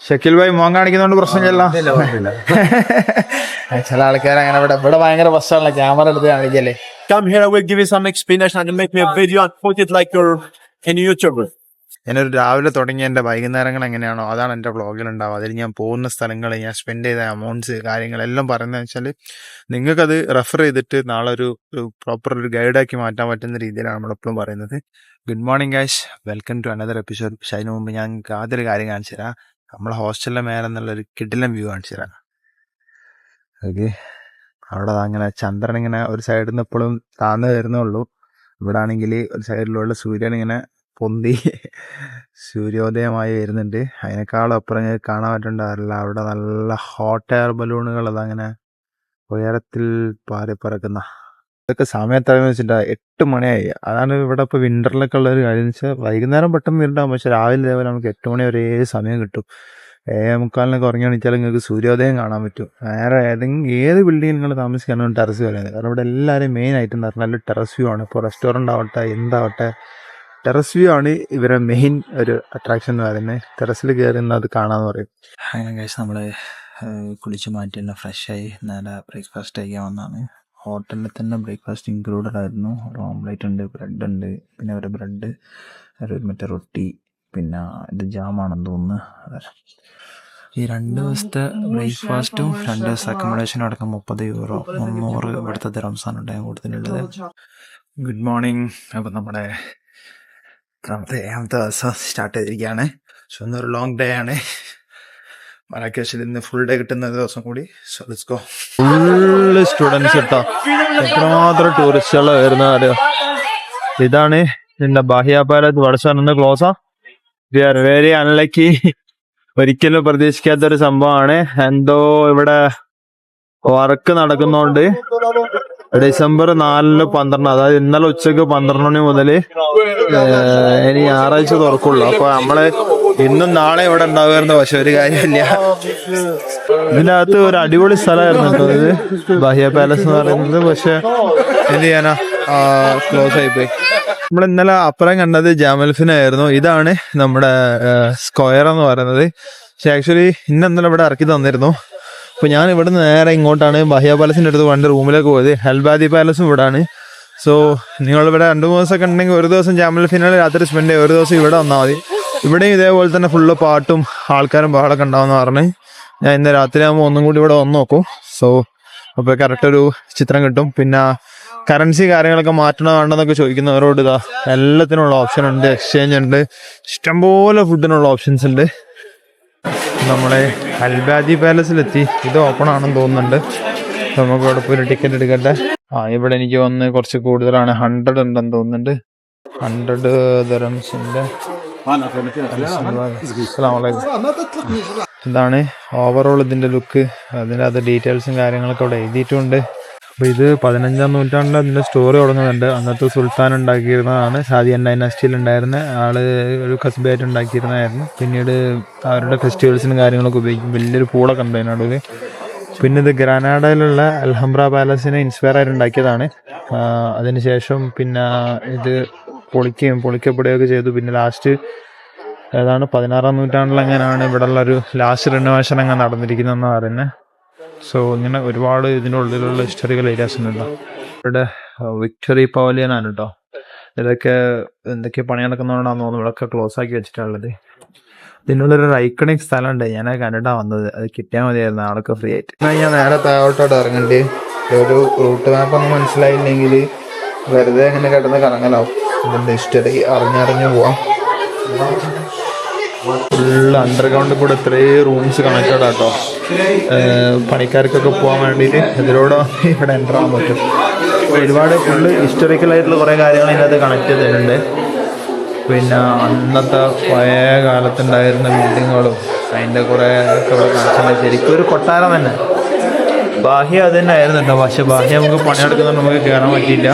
ഷക്കീൽ ഭായി മോൻ കാണിക്കുന്നോണ്ട് പ്രശ്നമില്ലല്ലോ. ചില ആൾക്കാർ അങ്ങനെ ഇവിടെ ഭയങ്കര പ്രശ്നമല്ല, ക്യാമറ എടുത്ത് കാണിക്കല്ലേ. Come here, I will give you some explanation and make me a video and put it like you're in YouTube. ഞാനൊരു രാവിലെ തുടങ്ങിയ എൻ്റെ വൈകുന്നേരങ്ങൾ എങ്ങനെയാണോ അതാണ് എൻ്റെ വ്ളോഗിൽ ഉണ്ടാവുക. അതിൽ ഞാൻ പോകുന്ന സ്ഥലങ്ങൾ, ഞാൻ സ്പെൻഡ് ചെയ്ത അമൗണ്ട്സ്, കാര്യങ്ങളെല്ലാം പറയുന്നത് വെച്ചാൽ നിങ്ങൾക്കത് റെഫർ ചെയ്തിട്ട് നാളെ ഒരു പ്രോപ്പർ ഒരു ഗൈഡാക്കി മാറ്റാൻ പറ്റുന്ന രീതിയിലാണ് നമ്മളെപ്പോഴും പറയുന്നത്. Good morning guys, welcome to another episode. പക്ഷേ അതിന് മുമ്പ് ഞാൻ ആദ്യമൊരു കാര്യം കാണിച്ചു തരാം. നമ്മളെ ഹോസ്റ്റലിലെ മേലെ എന്നുള്ളൊരു കിടിലൻ വ്യൂ കാണിച്ചു തരാം. ഓക്കെ, അവിടെ അങ്ങനെ ചന്ദ്രൻ ഇങ്ങനെ ഒരു സൈഡിൽ നിന്ന് എപ്പോഴും താഴ്ന്നു വരുന്നുള്ളൂ. ഇവിടെ ആണെങ്കിൽ ഒരു സൈഡിലുള്ള സൂര്യൻ ഇങ്ങനെ പൊന്തി സൂര്യോദയമായി വരുന്നുണ്ട്. അതിനേക്കാളും അപ്പുറം കാണാൻ പറ്റുന്നുണ്ടാവില്ല, അവിടെ നല്ല ഹോട്ട് എയർ ബലൂണുകൾ അതങ്ങനെ ഉയരത്തിൽ പാറിപ്പറക്കുന്ന. ഇതൊക്കെ സമയത്താണെന്ന് വെച്ചിട്ട് 8 മണിയായി. അതാണ് ഇവിടെ ഇപ്പോൾ വിൻ്ററിലൊക്കെ ഉള്ള ഒരു കാര്യം എന്ന് വെച്ചാൽ വൈകുന്നേരം പെട്ടെന്ന് ഇരുട്ടാകും, പക്ഷെ രാവിലെ ഇതേപോലെ നമുക്ക് 8 മണി വരെ സമയം കിട്ടും. 7:45 ഉറങ്ങി എണീച്ചാൽ നിങ്ങൾക്ക് സൂര്യോദയം കാണാൻ പറ്റും. വേറെ ഏത് ബിൽഡിങ്ങിൽ നിങ്ങൾ താമസിക്കാനും ടെറസ് പറയുന്നത്. കാരണം ഇവിടെ എല്ലാവരും മെയിൻ ആയിട്ട് നല്ല ടെറസ് വ്യൂ ആണ്. ഇപ്പോൾ റെസ്റ്റോറൻ്റ് ആവട്ടെ എന്താവട്ടെ, ടെറസ് വ്യൂ ആണ് ഇവരെ മെയിൻ ഒരു അട്രാക്ഷൻ എന്ന് പറയുന്നത്. ടെറസിൽ കയറി അത് കാണാമെന്ന് പറയും. അങ്ങനെ കഴിച്ച് നമ്മൾ കുളിച്ച് മാറ്റി തന്നെ ഫ്രഷായി നേരെ ബ്രേക്ക്ഫാസ്റ്റ് കഴിക്കാൻ വന്നതാണ്. ഹോട്ടലിൽ തന്നെ ബ്രേക്ക്ഫാസ്റ്റ് ഇൻക്ലൂഡഡ് ആയിരുന്നു. ഒരു ഓംലേറ്റ് ഉണ്ട്, ബ്രെഡ് ഉണ്ട്, പിന്നെ ഒരു ബ്രെഡ്, ഒരു മറ്റേ റൊട്ടി, പിന്നെ ഇത് ജാമാണെന്ന് തോന്നുന്നു. ഈ 2 ദിവസത്തെ ബ്രേക്ക്ഫാസ്റ്റും 2 ദിവസത്തെ അക്കോമഡേഷനും അടക്കം €30, 300 ഇവിടുത്തെ ദിറംസാണ് ഉണ്ടാകാൻ കൂടുതലുള്ളത്. Good morning. അപ്പം നമ്മുടെ 8ാമത്തെ ദിവസം സ്റ്റാർട്ട് ചെയ്തിരിക്കുകയാണ്. സോ ഇന്നൊരു ലോങ് ഡേ ആണ്. മറാക്കേഷിൽ ഇന്ന് ഫുൾ ഡേ കിട്ടുന്ന ദിവസം കൂടി. So let's go. Full students കേട്ടോ, എത്രമാത്രം ടൂറിസ്റ്റുകൾ വരുന്ന അറിയോ. ഇതാണ് ഇതിന്റെ ബാഹിയ പാലസ്. വടസാനെന്ന് ക്ലോസാ. We are very unlucky. ഒരിക്കലും പ്രതീക്ഷിക്കാത്തൊരു സംഭവമാണ്. എന്തോ ഇവിടെ വർക്ക് നടക്കുന്നോണ്ട് ഡിസംബർ 4, 12, അതായത് ഇന്നലെ ഉച്ചക്ക് 12 മണി മുതൽ ഇനി ഞായറാഴ്ച തുറക്കുള്ളൂ. അപ്പൊ നമ്മള് ഇന്നും നാളെ ഇവിടെ ഉണ്ടാവുമായിരുന്നു, പക്ഷെ ഒരു കാര്യമില്ല. ഇതിന്റെ അകത്ത് ഒരു അടിപൊളി സ്ഥലമായിരുന്നു കേട്ടോ ഇത്, ബാഹിയ പാലസ് എന്ന് പറയുന്നത്. പക്ഷെ എന്ത് ചെയ്യാനാ, ക്ലോസ് ആയിപ്പോയി. നമ്മൾ ഇന്നലെ അപ്പുറം കണ്ടത് ജാമൽഫിനായിരുന്നു. ഇതാണ് നമ്മുടെ സ്ക്വയർ എന്ന് പറയുന്നത്. പക്ഷെ ആക്ച്വലി ഇന്നലെ ഇവിടെ ഇറക്കി തന്നിരുന്നു. അപ്പോൾ ഞാൻ ഇവിടുന്ന് നേരെ ഇങ്ങോട്ടാണ് ബാഹിയ പാലസിൻ്റെ അടുത്ത് വണ്ടി റൂമിലേക്ക് പോയത്. ഹൽബാദി പാലസും ഇവിടാണ്. സോ നിങ്ങളിവിടെ 2-3 ദിവസമൊക്കെ ഉണ്ടെങ്കിൽ ഒരു ദിവസം ജാമൽഫിനാൽ രാത്രി സ്പെൻഡ് ചെയ്യുക, ഒരു ദിവസം ഇവിടെ വന്നാൽ മതി. ഇവിടെയും ഇതേപോലെ തന്നെ ഫുള്ള് പാട്ടും ആൾക്കാരും ബഹളമൊക്കെ ഉണ്ടാവുമെന്ന് പറഞ്ഞ് ഞാൻ ഇന്ന് രാത്രി ആകുമ്പോൾ ഒന്നും കൂടി ഇവിടെ വന്ന് നോക്കും. സോ അപ്പോൾ കറക്റ്റ് ഒരു ചിത്രം കിട്ടും. പിന്നെ കറൻസി കാര്യങ്ങളൊക്കെ മാറ്റണോ വേണ്ടെന്നൊക്കെ ചോദിക്കുന്നവരോട് ഇതാ എല്ലാത്തിനുള്ള ഓപ്ഷൻ ഉണ്ട്. എക്സ്ചേഞ്ച് ഉണ്ട്, ഇഷ്ടംപോലെ ഫുഡിനുള്ള ഓപ്ഷൻസ് ഉണ്ട്. നമ്മളെ അൽബാദി പാലസിലെത്തി. ഇത് ഓപ്പൺ ആണെന്ന് തോന്നുന്നുണ്ട്. നമുക്ക് ഇവിടെ പോയി ടിക്കറ്റ് എടുക്കട്ടെ. ഇവിടെ എനിക്ക് വന്ന് കുറച്ച് കൂടുതലാണ്, 100 ഉണ്ടെന്ന് തോന്നുന്നുണ്ട്. 100 ദിറംസിന്റെ. ഇതാണ് ഓവറോൾ ഇതിന്റെ ലുക്ക്. അതിൻ്റെ അത് ഡീറ്റെയിൽസും കാര്യങ്ങളൊക്കെ ഇവിടെ എഴുതിയിട്ടുണ്ട്. അപ്പോൾ ഇത് 15-ാം നൂറ്റാണ്ടിൽ അതിൻ്റെ സ്റ്റോറി തുടങ്ങുന്നുണ്ട്. അന്നത്തെ സുൽത്താൻ ഉണ്ടാക്കിയിരുന്നതാണ്. സാദിയൻ ഡൈനാസ്റ്റിയിൽ ഉണ്ടായിരുന്ന ആള് ഒരു കസ്ബയായിട്ട് ഉണ്ടാക്കിയിരുന്നതായിരുന്നു. പിന്നീട് അവരുടെ ഫെസ്റ്റിവൽസിനും കാര്യങ്ങളൊക്കെ ഉപയോഗിക്കും. വലിയൊരു പൂളൊക്കെ ഉണ്ട് അതിനടുവിൽ. പിന്നെ ഇത് ഗ്രാനാഡയിലുള്ള അൽഹംബ്ര പാലസിനെ ഇൻസ്പയർ ആയിട്ട് ഉണ്ടാക്കിയതാണ്. അതിനുശേഷം പിന്നെ ഇത് പൊളിക്കപ്പെടുകയൊക്കെ ചെയ്തു. പിന്നെ ലാസ്റ്റ് ഏതാണ് 16-ാം നൂറ്റാണ്ടിൽ അങ്ങനെയാണ് ഇവിടെ ഉള്ളൊരു ലാസ്റ്റ് റിനോവേഷൻ അങ്ങനെ നടന്നിരിക്കുന്നതെന്ന് പറയുന്നത്. സോ ഇങ്ങനെ ഒരുപാട് ഇതിൻ്റെ ഉള്ളിലുള്ള ഹിസ്റ്ററിക്കൽ ഏരിയാസ് ഉണ്ട്. ഇവിടെ വിക്ടറി പവലിയനാണ് കേട്ടോ. ഇതൊക്കെ എന്തൊക്കെ പണി നടക്കുന്നതുകൊണ്ടാണെന്ന് തോന്നുന്നു ഇവിടെയൊക്കെ ക്ലോസ് ആക്കി വെച്ചിട്ടുള്ളത്. ഇതിനുള്ളൊരു ഐക്കണിക് സ്ഥലമുണ്ട്, ഞാൻ കണ്ടിട്ടാണ് വന്നത്. അത് കിട്ടിയാൽ മതിയായിരുന്നു ആളൊക്കെ ഫ്രീ ആയിട്ട്. ഞാൻ നേരെ താഴോട്ടോട്ട് ഇറങ്ങേണ്ടി. ഒരു റൂട്ട് മാപ്പൊന്നും മനസ്സിലായില്ലെങ്കിൽ വെറുതെ അങ്ങനെ കിടന്ന് കറങ്ങലാവും. ഇതിൻ്റെ ഹിസ്റ്ററി അറിഞ്ഞറിഞ്ഞ് പോവാം. ഫുള്ള് അണ്ടർഗ്രൗണ്ടിൽ കൂടെ ഇത്രയും റൂംസ് കണക്റ്റഡ് ആട്ടോ. പണിക്കാർക്കൊക്കെ പോകാൻ വേണ്ടിയിട്ട് ഇതിലൂടെ ഇവിടെ എൻ്റർ ആകാൻ പറ്റും. ഒരുപാട് ഫുള്ള് ഹിസ്റ്റോറിക്കലായിട്ടുള്ള കുറേ കാര്യങ്ങൾ ഇതിനകത്ത് കണക്ട് ചെയ്തിട്ടുണ്ട്. പിന്നെ അന്നത്തെ പഴയ കാലത്തുണ്ടായിരുന്ന ബിൽഡിങ്ങുകളും അതിൻ്റെ കുറേ ഒക്കെ ഇവിടെ കാണിച്ചിട്ടുണ്ട്. ശരിക്കും ഒരു കൊട്ടാരം തന്നെ. ബാഹ്യ അത് തന്നെ ആയിരുന്നു കേട്ടോ. പക്ഷെ ബാഹ്യ നമുക്ക് പണിയെടുക്കുന്നത് നമുക്ക് കയറാൻ പറ്റിയില്ല.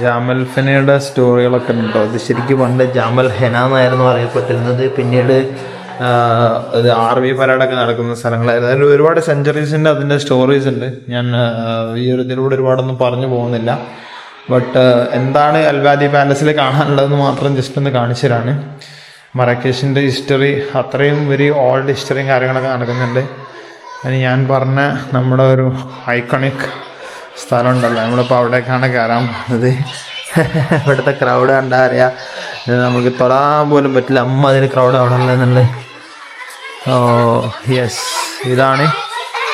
ജാമൽ ഹെനയുടെ സ്റ്റോറികളൊക്കെ ഉണ്ട് കേട്ടോ. അത് ശരിക്കും പണ്ട് ജാമൽ ഹെന എന്നായിരുന്നു അറിയപ്പെട്ടിരുന്നത്. പിന്നീട് ആർമി പരേഡൊക്കെ നടക്കുന്ന സ്ഥലങ്ങളായിരുന്നു. അതിൽ ഒരുപാട് സെഞ്ചുറീസിൻ്റെ അതിൻ്റെ സ്റ്റോറീസ് ഉണ്ട്. ഞാൻ ഈ ഒരു ഇതിലൂടെ ഒരുപാടൊന്നും പറഞ്ഞു പോകുന്നില്ല. ബട്ട് എന്താണ് അൽബാദി പാലസിൽ കാണാനുള്ളതെന്ന് മാത്രം ജസ്റ്റ് ഒന്ന് കാണിച്ചു തരാണ്. മറാക്കേഷിൻ്റെ ഹിസ്റ്ററി അത്രയും വെരി ഓൾഡ് ഹിസ്റ്ററിയും കാര്യങ്ങളൊക്കെ നടക്കുന്നുണ്ട്. അതിന് ഞാൻ പറഞ്ഞ നമ്മുടെ ഒരു ഐക്കണിക് സ്ഥലം ഉണ്ടല്ലോ, നമ്മളിപ്പോൾ അവിടേക്കാണ് കയറാൻ പോകുന്നത്. ഇവിടുത്തെ ക്രൗഡ് കണ്ടാൽ അറിയാം, നമുക്ക് തൊടാൻ പോലും പറ്റില്ല, അമ്മ അതിന് ക്രൗഡ് അവിടെ ഉള്ളതെന്നുള്ളത്. ഓ യെസ്, ഇതാണ്